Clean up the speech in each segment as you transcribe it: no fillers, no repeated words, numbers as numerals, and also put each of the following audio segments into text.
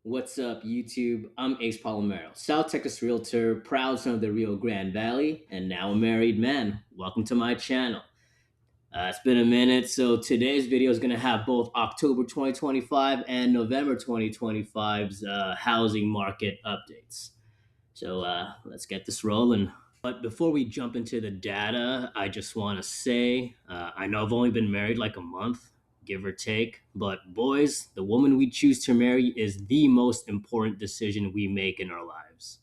What's up, YouTube? I'm Ace Palomero, South Texas Realtor, proud son of the Rio Grande Valley, and now a married man. Welcome to my channel. It's been a minute, so today's video is going to have both October 2025 and November 2025's housing market updates. So let's get this rolling. But before we jump into the data, I just want to say I know I've only been married like a month, give or take, but boys, the woman we choose to marry is the most important decision we make in our lives.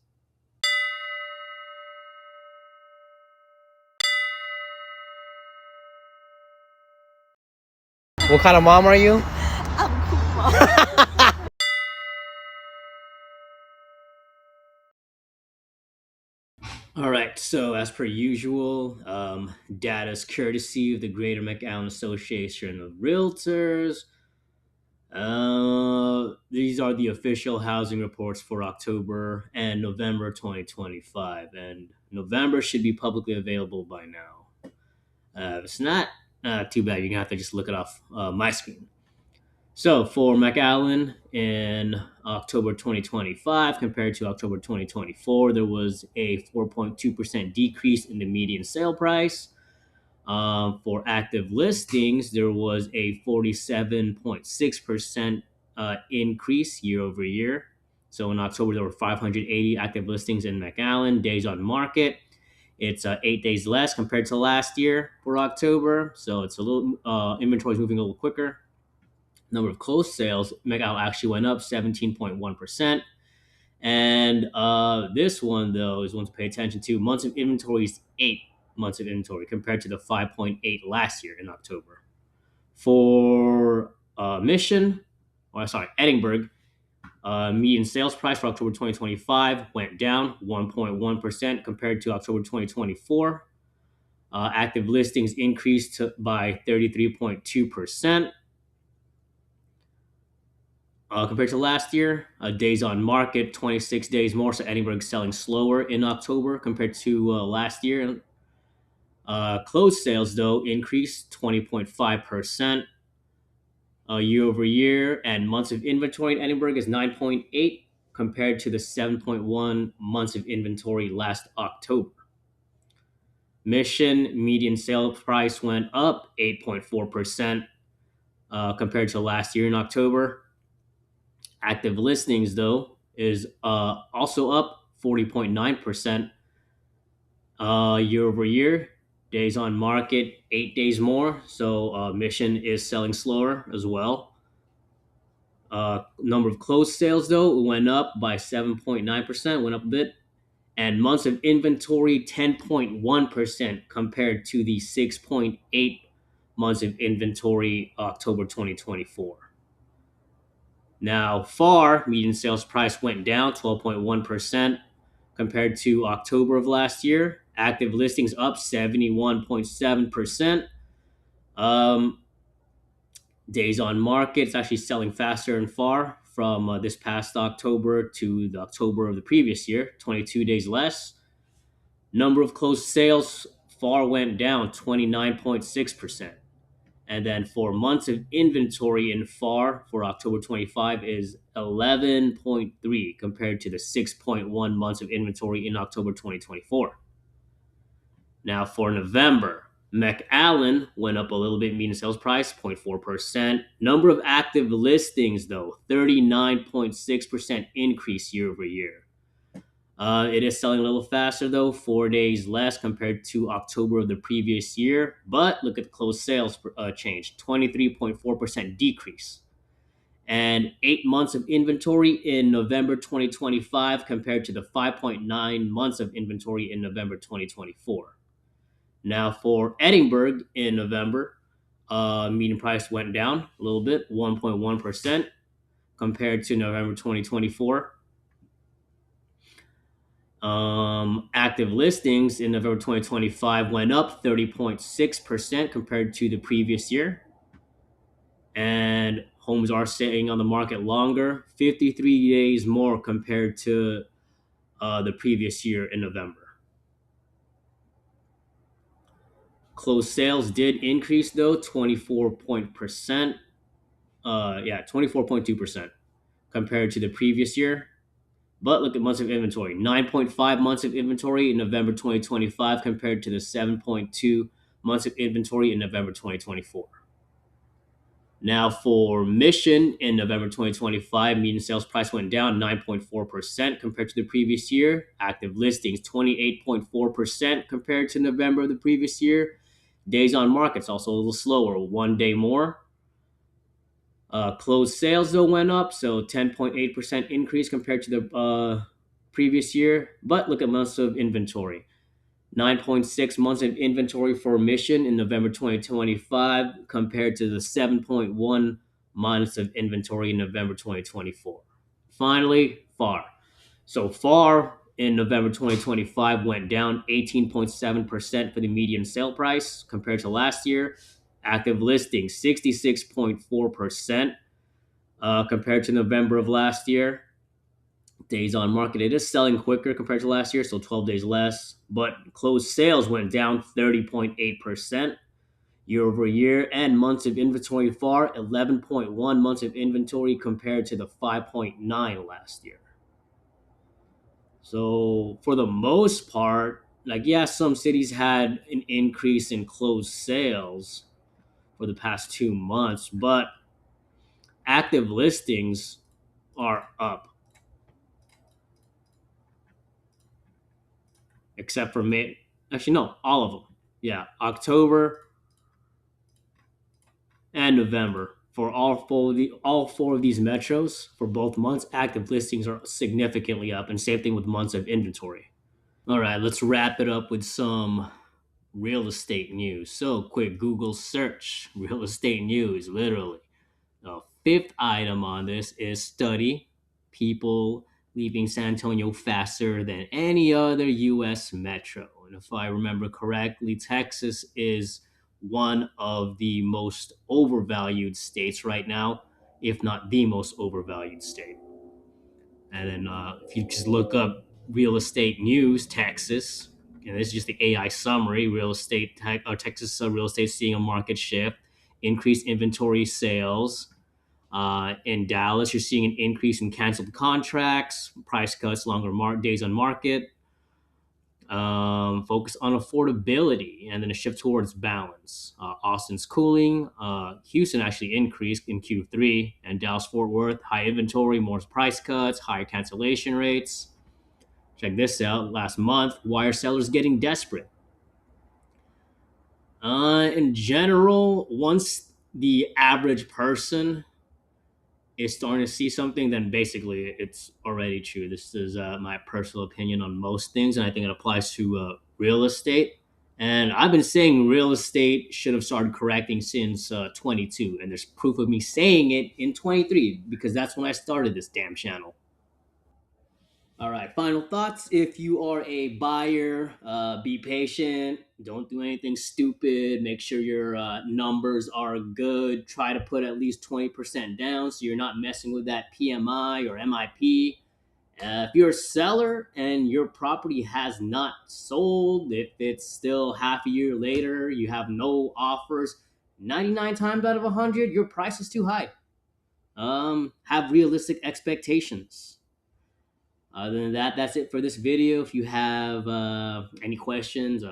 What kind of mom are you? I'm cool. All right, so as per usual, data is courtesy of the Greater McAllen Association of Realtors. These are the official housing reports for October and November 2025, and November should be publicly available by now. If it's not, too bad. You're gonna have to just look it off my screen. So for McAllen in October 2025 compared to October 2024, there was a 4.2% decrease in the median sale price. For active listings, there was a 47.6% increase year over year. So in October, there were 580 active listings in McAllen. Days on market, it's 8 days less compared to last year for October. So it's a little inventory is moving a little quicker. Number of closed sales, McAllen actually went up 17.1%. And this one, though, is one to pay attention to. Months of inventory is 8 months of inventory compared to the 5.8 last year in October. For Edinburg, median sales price for October 2025 went down 1.1% compared to October 2024. Active listings increased by 33.2%. Compared to last year. Days on market, 26 days more. So Edinburgh selling slower in October compared to last year. Closed sales, though, increased 20.5% year over year. And months of inventory in Edinburgh is 9.8 compared to the 7.1 months of inventory last October. Mission median sale price went up 8.4% compared to last year in October. Active listings, though, is also up 40.9% year over year. Days on market, 8 days more. So Mission is selling slower as well. Number of closed sales, though, went up by 7.9%, went up a bit. And months of inventory, 10.1% compared to the 6.8 months of inventory October 2024. Now, FAR, median sales price went down 12.1% compared to October of last year. Active listings up 71.7%. Days on market, it's actually selling faster in FAR from this past October to the October of the previous year, 22 days less. Number of closed sales, FAR went down 29.6%. And then for months of inventory in FAR for October 25 is 11.3 compared to the 6.1 months of inventory in October 2024. Now for November, McAllen went up a little bit, median sales price 0.4%. Number of active listings, though, 39.6% increase year over year. It is selling a little faster, though, 4 days less compared to October of the previous year. But look at the closed sales change, 23.4% decrease. And 8 months of inventory in November 2025 compared to the 5.9 months of inventory in November 2024. Now for Edinburgh in November, median price went down a little bit, 1.1% compared to November 2024. Active listings in November 2025 went up 30.6% compared to the previous year. And homes are staying on the market longer, 53 days more compared to the previous year in November. Closed sales did increase, though, 24.2%. compared to the previous year. But look at months of inventory, 9.5 months of inventory in November 2025 compared to the 7.2 months of inventory in November 2024. Now, for Mission in November 2025, median sales price went down 9.4% compared to the previous year. Active listings 28.4% compared to November of the previous year. Days on market's also a little slower, 1 day more. Closed sales though went up, so 10.8% increase compared to the previous year. But look at months of inventory. 9.6 months of inventory for Mission in November 2025 compared to the 7.1 months of inventory in November 2024. Finally, FAR. So FAR in November 2025 went down 18.7% for the median sale price compared to last year. Active listings 66.4% compared to November of last year. Days on market, it is selling quicker compared to last year, so 12 days less. But closed sales went down 30.8% year over year, and months of inventory FAR 11.1 months of inventory compared to the 5.9 last year. So for the most part, like yeah, some cities had an increase in closed sales for the past 2 months, but active listings are up, except for May. Actually, no, all of them. Yeah, October and November for all four of these metros for both months. Active listings are significantly up, and same thing with months of inventory. All right, let's wrap it up with some real estate news. So, quick Google search real estate news, literally. The fifth item on this is study people leaving San Antonio faster than any other U.S. metro. And if I remember correctly, Texas is one of the most overvalued states right now, if not the most overvalued state. And then if you just look up real estate news, Texas, and this is just the AI summary, Texas real estate seeing a market shift, increased inventory sales. In Dallas, you're seeing an increase in canceled contracts, price cuts, longer days on market, focus on affordability, and then a shift towards balance. Austin's cooling. Houston actually increased in Q3, and Dallas Fort Worth, high inventory, more price cuts, higher cancellation rates. Check this out. Last month, why are sellers getting desperate? In general, once the average person is starting to see something, then basically it's already true. This is my personal opinion on most things, and I think it applies to real estate. And I've been saying real estate should have started correcting since 22, and there's proof of me saying it in 23 because that's when I started this damn channel. All right, final thoughts. If you are a buyer, be patient. Don't do anything stupid. Make sure your numbers are good. Try to put at least 20% down so you're not messing with that PMI or MIP. If you're a seller and your property has not sold, if it's still half a year later, you have no offers, 99 times out of 100, your price is too high. Have realistic expectations. Other than that, that's it for this video. If you have any questions,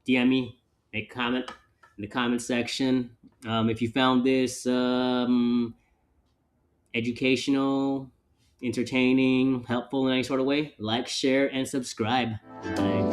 DM me, make a comment in the comment section. If you found this educational, entertaining, helpful in any sort of way, like, share, and subscribe. Bye.